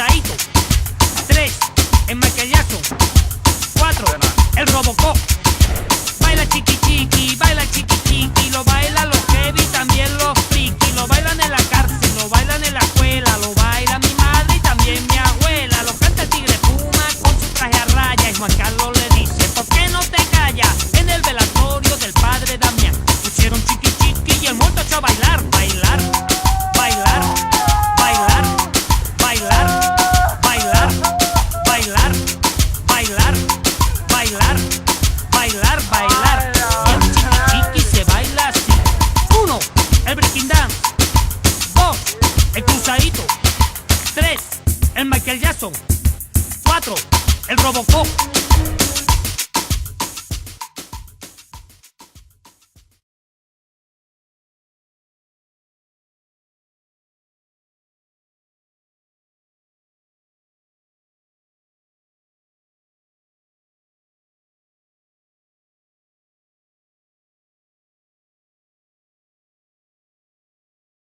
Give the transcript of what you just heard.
cruzadito. 3, el Michael Jackson. 4, el Robocop. Baila chiqui chiqui, baila chiqui chiqui. Lo bailan los heavy, también los friki. Lo bailan en la cárcel, lo bailan en la escuela. Lo baila mi madre y también mi abuela. Lo canta el Tigre Puma con su traje a raya. Y Juan Carlos le dice, ¿por qué no te callas? En el velatorio del padre Damián pusieron chiqui chiqui y el muerto echó a bailar. Bailar, bailar, bailar, bailar, bailar, bailar, bailar, bailar, bailar, bailar. Y el chiqui chiqui se baila así. 1, el breaking dance. 2, el cruzadito. 3, el Michael Jackson. 4, el Robocop.